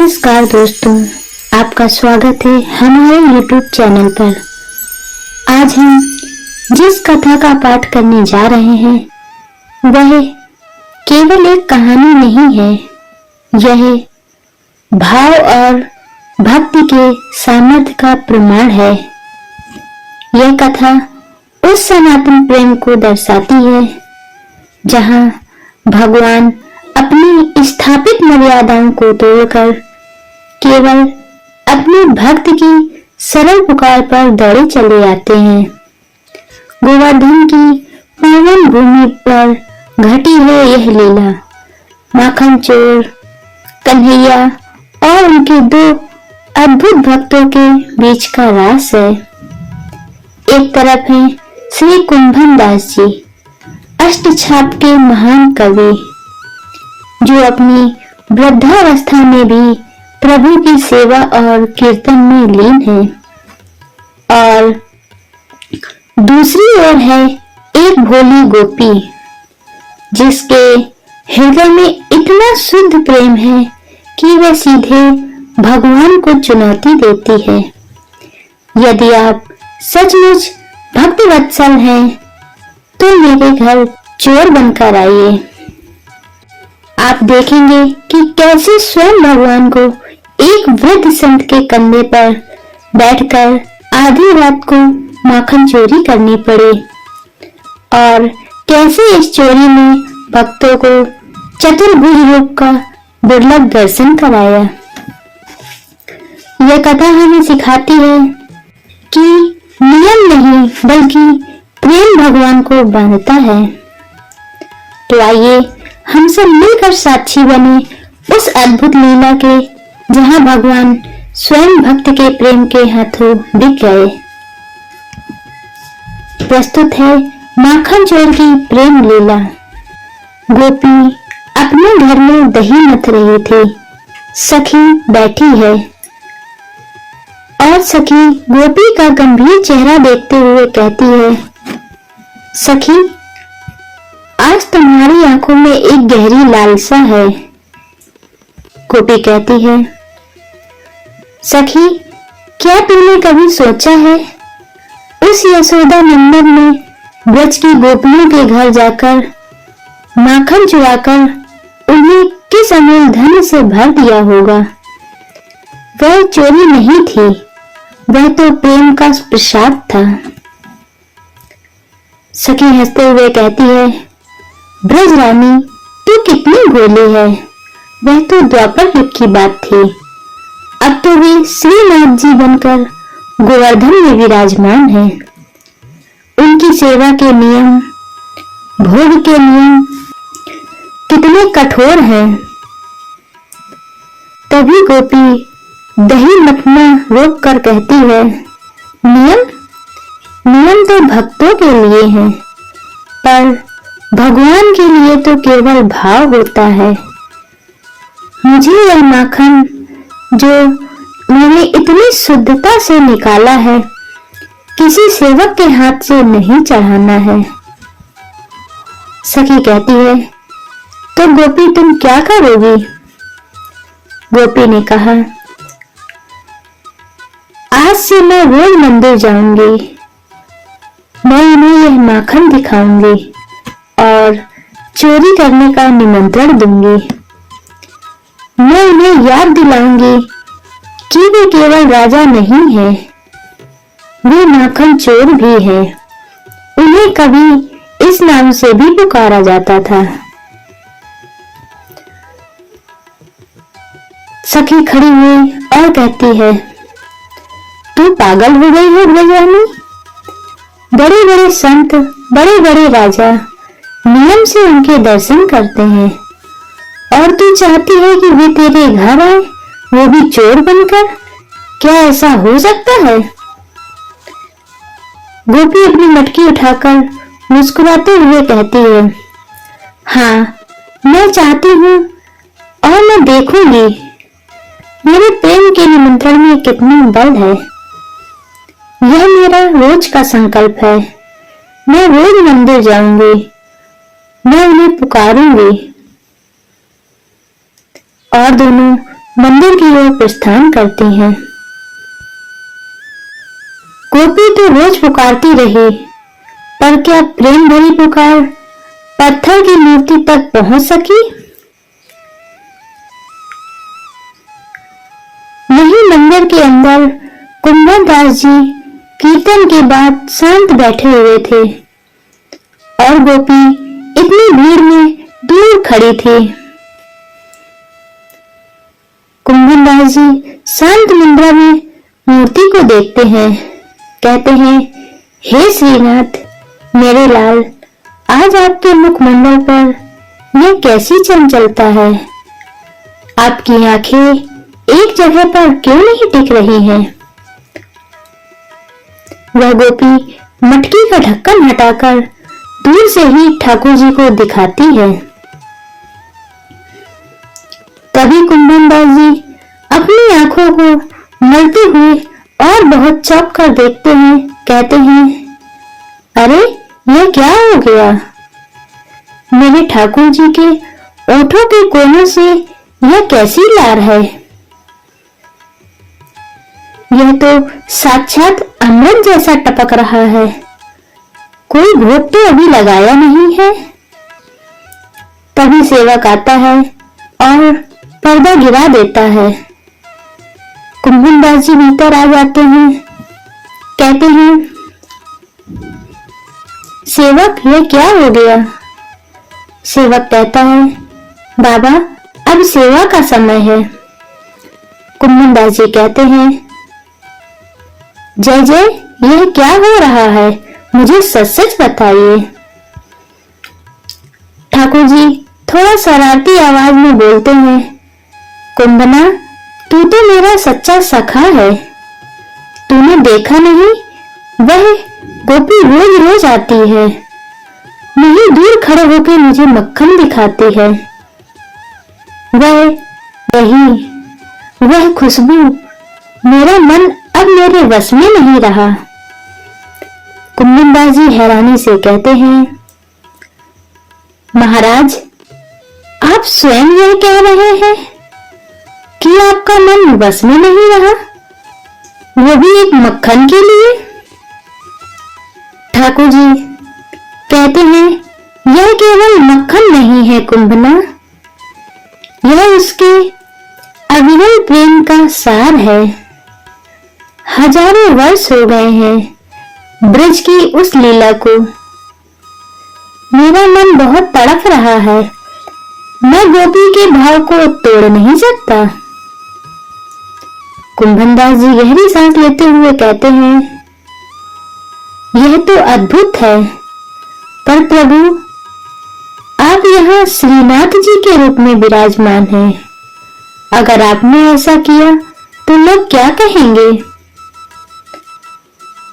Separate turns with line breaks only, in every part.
नमस्कार दोस्तों, आपका स्वागत है हमारे YouTube चैनल पर। आज हम जिस कथा का पाठ करने जा रहे हैं वह केवल एक कहानी नहीं है, यह भाव और भक्ति के सामर्थ्य का प्रमाण है। यह कथा उस सनातन प्रेम को दर्शाती है जहां भगवान अपनी स्थापित मर्यादाओं को तोड़कर केवल अपने भक्त की सरल पुकार पर दौड़े चले आते हैं। गोवर्धन की पावन भूमि पर घटी है यह लीला। माखन चोर कन्हैया और उनके दो अद्भुत भक्तों के बीच का रास है। एक तरफ है श्री कुंभन दास जी, अष्टछाप के महान कवि, जो अपनी वृद्धावस्था में भी प्रभु की सेवा और कीर्तन में लीन है। और दूसरी ओर है एक भोली गोपी, जिसके हृदय में इतना शुद्ध प्रेम है कि वह सीधे भगवान को चुनौती देती है। यदि आप सचमुच भक्तवत्सल हैं तो मेरे घर चोर बनकर आइए। आप देखेंगे कि कैसे स्वयं भगवान को एक वृद्ध संत के कंधे पर बैठकर आधी रात को माखन चोरी करनी पड़े और कैसे इस चोरी में भक्तों को चतुर्भुज रूप का दुर्लभ दर्शन कराया। यह कथा हमें सिखाती है कि नियम नहीं बल्कि प्रेम भगवान को बांधता है। तो आइए हम सब मिलकर साक्षी बने उस अद्भुत लीला के जहां भगवान स्वयं भक्त के प्रेम के हाथों बिक गए। प्रस्तुत है माखन चोर की प्रेम लीला। गोपी अपने घर में दही मथ रही थी। सखी बैठी है और सखी गोपी का गंभीर चेहरा देखते हुए कहती है, सखी, आज तुम्हारी आंखों में एक गहरी लालसा है। गोपी कहती है, सखी, क्या तुमने कभी सोचा है उस यशोदा नंदन ने ब्रज की गोपियों के घर जाकर माखन चुराकर उन्हें किस अमूल्य धन से भर दिया होगा। वह चोरी नहीं थी, वह तो प्रेम का प्रसाद था। सखी हंसते हुए कहती है, ब्रज रानी, तू कितनी भोली है। वह तो द्वापर युग की बात थी, अब तो वे श्रीनाथ जी बनकर गोवर्धन में विराजमान हैं। उनकी सेवा के नियम, भोग के नियम कितने कठोर हैं। तभी गोपी दही मथना रोक कर कहती है, नियम तो भक्तों के लिए हैं, पर भगवान के लिए तो केवल भाव होता है। मुझे यह माखन जो मैंने इतनी शुद्धता से निकाला है, किसी सेवक के हाथ से नहीं चढ़ाना है। सखी कहती है, तो गोपी तुम क्या करोगी। गोपी ने कहा, आज से मैं रोज मंदिर जाऊंगी। मैं उन्हें यह माखन दिखाऊंगी और चोरी करने का निमंत्रण दूंगी। मैं उन्हें याद दिलाऊंगी कि वे केवल राजा नहीं है, वे माखन चोर भी है। उन्हें कभी इस नाम से भी पुकारा जाता था। सखी खड़ी हुई और कहती है, तू पागल हो गई है ब्रजरानी। बड़े बड़े संत, बड़े बड़े राजा नियम से उनके दर्शन करते हैं और तू चाहती है कि वे तेरे घर आए, वो भी चोर बनकर। क्या ऐसा हो सकता है। गोपी अपनी मटकी उठाकर मुस्कुराते हुए कहती है, हाँ, मैं चाहती हूँ और मैं देखूंगी मेरे प्रेम के निमंत्रण में कितना बल है। यह मेरा रोज का संकल्प है। मैं रोज मंदिर जाऊंगी, मैं उन्हें पुकारूंगी। और दोनों मंदिर की ओर प्रस्थान करती हैं। गोपी तो रोज पुकारती रही, पर क्या प्रेम भरी पुकार पत्थर की मूर्ति तक पहुंच सकी? वहीं मंदिर के अंदर कुंभन दास जी कीर्तन के बाद शांत बैठे हुए थे और गोपी इतनी भीड़ में दूर खड़ी थी। कुंभन दास जी शांत मुद्रा में मूर्ति को देखते हैं, कहते हैं, हे श्रीनाथ, मेरे लाल, आज आपके मुखमंडल पर यह कैसी चंचलता है? आपकी आंखें एक जगह पर क्यों नहीं टिक रही हैं? वह गोपी मटकी का ढक्कन हटाकर दूर से ही ठाकुर जी को दिखाती है। तभी कुंभन दास जी अपनी आंखों को मलते हुए और बहुत चौंक कर देखते हैं, कहते हैं, अरे यह क्या हो गया? मेरे ठाकुर जी के ओठों के कोनों से यह कैसी लार है? यह तो साक्षात अमृत जैसा टपक रहा है। कोई भोग तो अभी लगाया नहीं है। तभी सेवक आता है और पर्दा गिरा देता है। कुंभन दास जी भीतर आ जाते हैं, कहते हैं, सेवक यह क्या हो गया? सेवक कहता है, बाबा अब सेवा का समय है। कुंभन दास जी कहते हैं, जय जय, यह क्या हो रहा है? मुझे सच सच बताइए। ठाकुर जी थोड़ा शरारती आवाज में बोलते हैं, कुंभना, तू तो मेरा सच्चा सखा है। तूने देखा नहीं, वह गोपी रोज रोज आती है, नहीं दूर खड़े होकर मुझे मक्खन दिखाती है। वह खुशबू, मेरा मन अब मेरे वश में नहीं रहा। कुंभन दास जी हैरानी से कहते हैं, महाराज, आप स्वयं यह कह रहे हैं कि आपका मन वश में नहीं रहा, वो भी एक मक्खन के लिए? ठाकुर जी कहते हैं, यह केवल मक्खन नहीं है कुंभना, यह उसके अविरल प्रेम का सार है। हजारों वर्ष हो गए हैं ब्रज की उस लीला को। मेरा मन बहुत तड़प रहा है, मैं गोपी के भाव को तोड़ नहीं सकता। कुंभन दास जी गहरी सांस लेते हुए कहते हैं, यह तो अद्भुत है, पर प्रभु आप यहाँ श्रीनाथ जी के रूप में विराजमान हैं। अगर आपने ऐसा किया तो लोग क्या कहेंगे?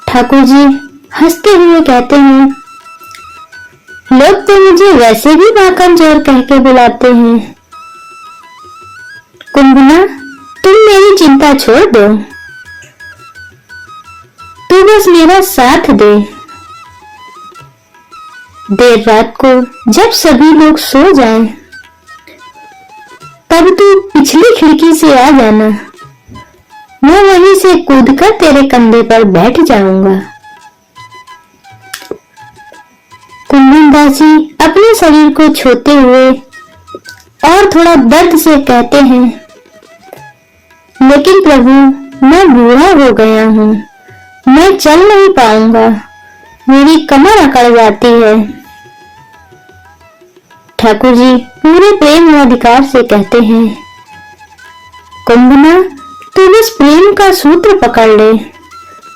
ठाकुर जी हंसते हुए कहते हैं, लोग तो मुझे वैसे भी बाकम जोर कह के बुलाते हैं। कुंभना, तुम मेरी चिंता छोड़ दो, तू बस मेरा साथ दे। देर रात को जब सभी लोग सो जाएं, तब तू पिछली खिड़की से आ जाना, मैं वहीं से कूदकर तेरे कंधे पर बैठ जाऊंगा। कुंभन दास जी अपने शरीर को छूते हुए और थोड़ा दर्द से कहते हैं, लेकिन प्रभु मैं बूढ़ा हो गया हूँ, मैं चल नहीं पाऊंगा, मेरी कमर अकड़ जाती है। ठाकुर जी पूरे प्रेम और अधिकार से कहते हैं, कुंभना, तू बस प्रेम का सूत्र पकड़ ले,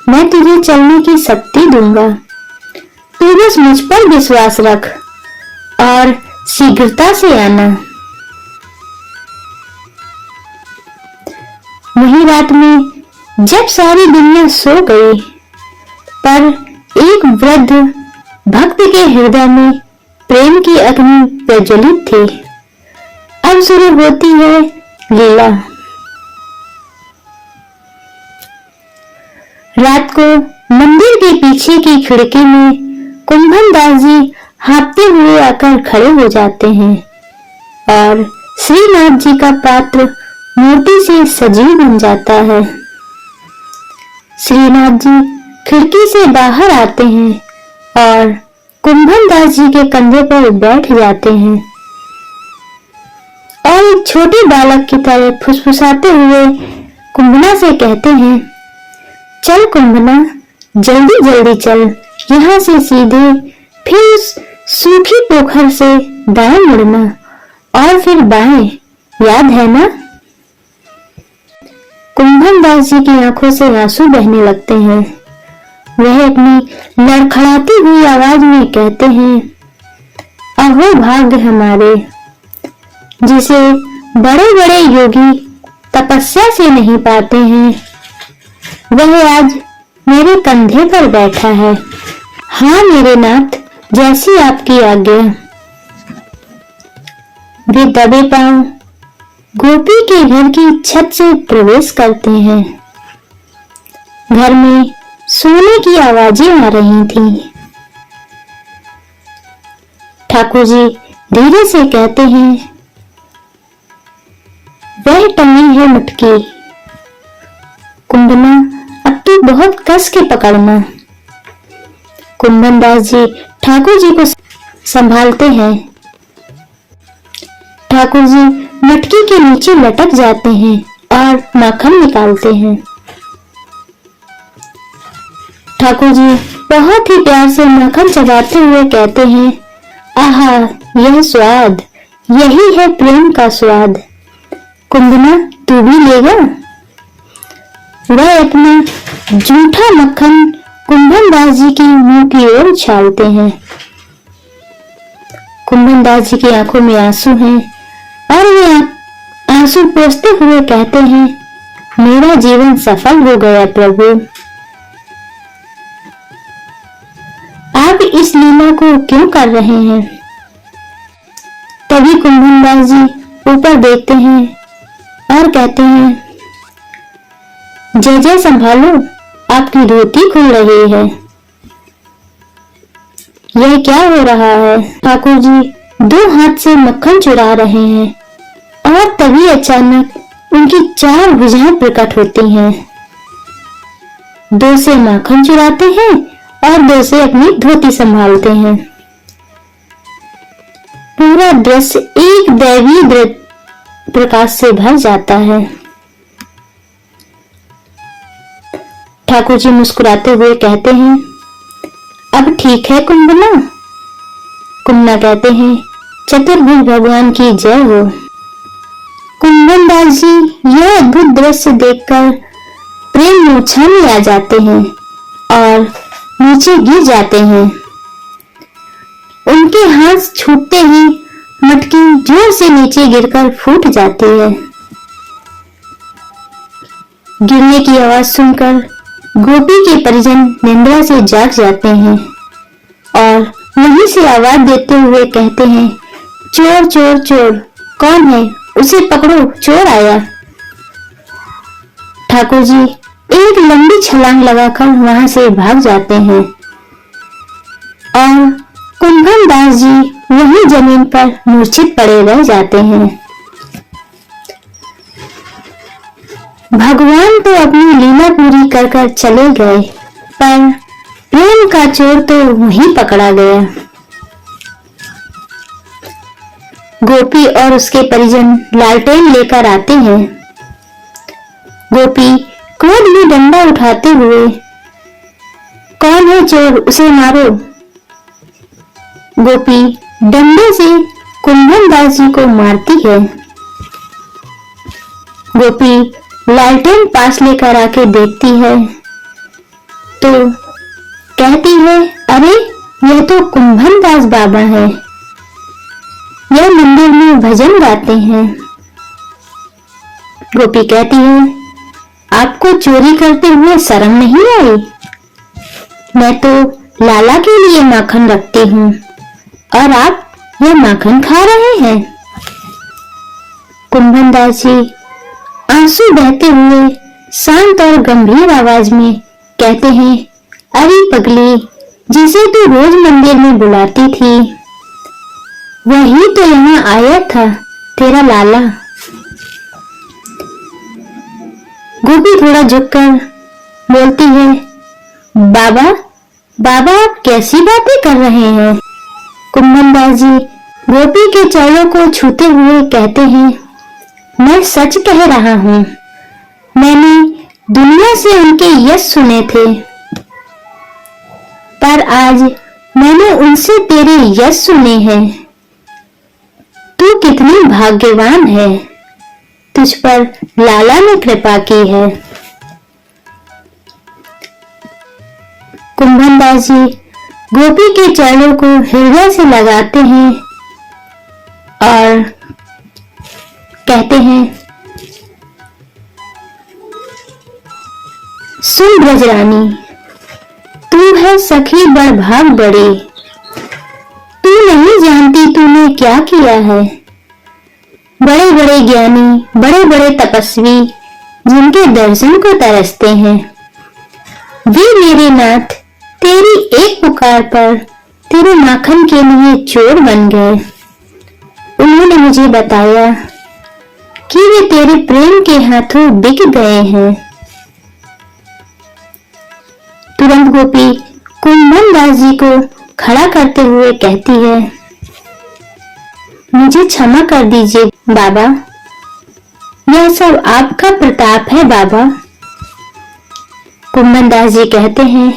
मैं तुझे चलने की शक्ति दूंगा। तू बस मुझ पर विश्वास रख और शीघ्रता से आना। वही रात में जब सारी दुनिया सो गई, पर एक वृद्ध भक्त के हृदय में प्रेम की अग्नि प्रज्वलित थी। अब शुरू होती है लीला। रात को मंदिर के पीछे की खिड़की में कुंभन दास जी हाँफते हुए आकर खड़े हो जाते हैं और श्रीनाथ जी का पात्र मूर्ति से सजीव बन जाता है। श्रीनाथ जी खिड़की से बाहर आते हैं और कुंभन दास जी के कंधे पर बैठ जाते हैं और एक छोटे बालक की तरह फुसफुसाते हुए कुंभना से कहते हैं, चल कुंभना, जल्दी जल्दी चल, यहाँ से सीधे फिर उस सूखी पोखर से दाएं मुड़ना और फिर बाएं, याद है ना? कुंभन दास जी की आंखों से आंसू बहने लगते हैं। वह अपनी लड़खड़ाती हुई आवाज में कहते हैं, अहो भाग्य हमारे, जिसे बड़े बड़े योगी तपस्या से नहीं पाते हैं, वह आज मेरे कंधे पर बैठा है। हाँ मेरे नाथ, जैसी आपकी आज्ञा। वे दबे पांव गोपी के घर की छत से प्रवेश करते हैं। घर में सोने की आवाजें आ रही थीं। ठाकुर जी धीरे से कहते हैं, वह टंगी है मटकी, कुंभना अब तू बहुत कस के पकड़ना। कुंभन दास जी ठाकुर जी को संभालते हैं। ठाकुर जी मटकी के नीचे लटक जाते हैं और माखन निकालते हैं। ठाकुर जी बहुत ही प्यार से माखन चबाते हुए कहते हैं, आहा यह स्वाद, यही है प्रेम का स्वाद। कुंभना तू भी लेगा? वह अपना जूठा मक्खन कुंभन दास जी की मुंह की ओर उछालते हैं। कुंभन दास जी की आंखों में आंसू हैं और वे आंसू पोंछते हुए कहते हैं, मेरा जीवन सफल हो गया प्रभु। आप इस लीला को क्यों कर रहे हैं? तभी कुंभन दास जी ऊपर देखते हैं और कहते हैं, जय जय संभालो, आपकी धोती खुल रही है। यह क्या हो रहा है? ठाकुर जी दो हाथ से मक्खन चुरा रहे हैं और तभी अचानक उनकी चार भुजाएं प्रकट होती हैं। दो से माखन चुराते हैं और दो से अपनी धोती संभालते हैं। पूरा दृश्य एक दैवीय प्रकाश से भर जाता है। ठाकुर जी मुस्कुराते हुए कहते हैं, अब ठीक है कुंभना? कुंभना कहते हैं, चतुर्भुज भगवान की जय हो। कुंभन दास जी यह अद्भुत दृश्य देखकर प्रेम मूर्छा में आ जाते हैं और नीचे गिर जाते हैं। उनके हाथ छूटते ही मटकी जोर से नीचे गिरकर फूट जाती है। गिरने की आवाज सुनकर गोपी के परिजन निंद्रा से जाग जाते हैं और वहीं से आवाज देते हुए कहते हैं, चोर चोर चोर, कौन है? उसे पकड़ो, चोर आया। ठाकुर जी एक लंबी छलांग लगाकर वहां से भाग जाते हैं और कुंभन दास जी वहीं जमीन पर मूर्छित पड़े रह जाते हैं। भगवान तो अपनी लीला पूरी कर कर चले गए, पर प्रेम का चोर तो वहीं पकड़ा गया। गोपी और उसके परिजन लालटेन लेकर आते हैं। गोपी क्रोध में डंडा उठाते हुए, कौन है चोर, उसे मारो। गोपी डंडे से कुंभन दास जी को मारती है। गोपी लालटेन पास लेकर आके देखती है तो कहती है, अरे यह तो कुंभन दास बाबा है, यह मंदिर में भजन गाते हैं। गोपी कहती है, आपको चोरी करते हुए शर्म नहीं आई? मैं तो लाला के लिए माखन रखती हूँ और आप यह माखन खा रहे हैं। कुंभन दास जी आंसू बहते हुए शांत और गंभीर आवाज में कहते हैं, अरे पगली, जिसे तू रोज मंदिर में बुलाती थी, वही तो यहाँ आया था, तेरा लाला। गोपी थोड़ा झुककर बोलती है, बाबा बाबा आप कैसी बातें कर रहे हैं? कुंभन दास जी गोपी के चरणों को छूते हुए कहते हैं, मैं सच कह रहा हूँ। मैंने दुनिया से उनके यश सुने थे, पर आज मैंने उनसे तेरे यश सुने हैं। तू कितनी भाग्यवान है, तुझ पर लाला ने कृपा की है। कुंभन दास जी गोपी के चरणों को हृदय से लगाते हैं और कहते हैं, सुन ब्रजरानी, तू है सखी बड़भाग बड़ी। तू नहीं जानती तूने क्या किया है। बड़े बड़े ज्ञानी, बड़े बड़े तपस्वी जिनके दर्शन को तरसते हैं, वे मेरे नाथ तेरी एक पुकार पर तेरे माखन के लिए चोर बन गए। उन्होंने मुझे बताया कि वे तेरे प्रेम के हाथों बिक गए हैं। तुरंत गोपी कुंभन दास जी को खड़ा करते हुए कहती है, मुझे क्षमा कर दीजिए बाबा, यह सब आपका प्रताप है बाबा। कुंभन दास जी कहते हैं,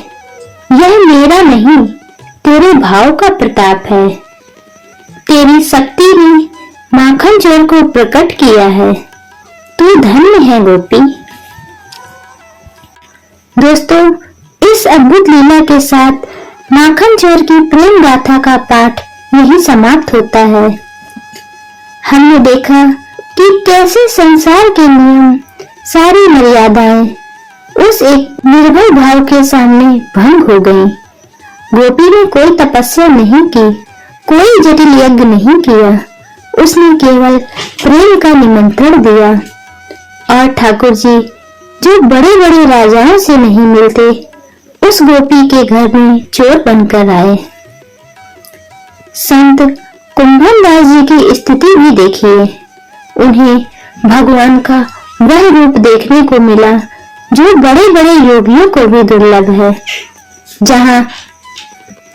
यह मेरा नहीं, तेरे भाव का प्रताप है। तेरी शक्ति ने माखन चोर को प्रकट किया है। तू धन्य है गोपी। दोस्तों, इस अद्भुत लीला के साथ माखन चोर की प्रेम गाथा का पाठ यही समाप्त होता है। हमने देखा कि कैसे संसार के नियम, सारी मर्यादाएं उस एक निर्भय भाव के सामने भंग हो गई। गोपी ने कोई तपस्या नहीं की, कोई जटिल यज्ञ नहीं किया, उसने केवल प्रेम का निमंत्रण दिया। और ठाकुर जी जो बड़े बड़े राजाओं से नहीं मिलते, उस गोपी के घर में चोर बनकर आए। संत कुंभन दास जी की स्थिति भी देखिए। उन्हें भगवान का वह रूप देखने को मिला जो बड़े बड़े योगियों को भी दुर्लभ है, जहाँ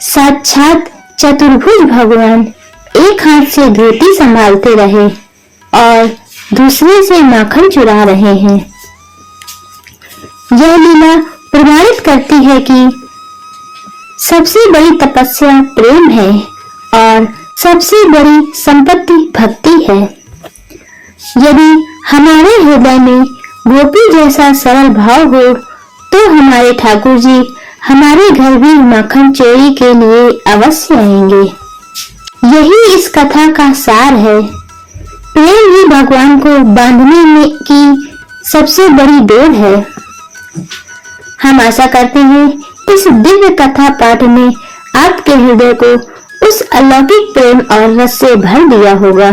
साक्षात चतुर्भुज भगवान एक हाथ से धोती संभालते रहे और दूसरे से माखन चुरा रहे हैं। यह लीला प्रमाणित करती है कि सबसे बड़ी तपस्या प्रेम है और सबसे बड़ी संपत्ति भक्ति है। यदि हमारे हृदय में गोपी जैसा सरल भाव हो, तो हमारे ठाकुर जी हमारे घर भी माखन चोरी के लिए अवश्य आएंगे। यही इस कथा का सार है। प्रेम ही भगवान को बांधने में की सबसे बड़ी डोर है। हम आशा करते हैं इस दिव्य कथा पाठ ने आपके हृदय को उस अलौकिक प्रेम और रस से भर दिया होगा।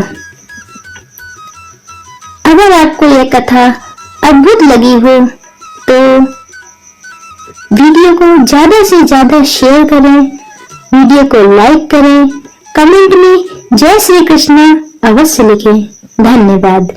अगर आपको यह कथा अद्भुत लगी हो तो वीडियो को ज्यादा से ज्यादा शेयर करें, वीडियो को लाइक करें, कमेंट में जय श्री कृष्ण अवश्य लिखें। धन्यवाद।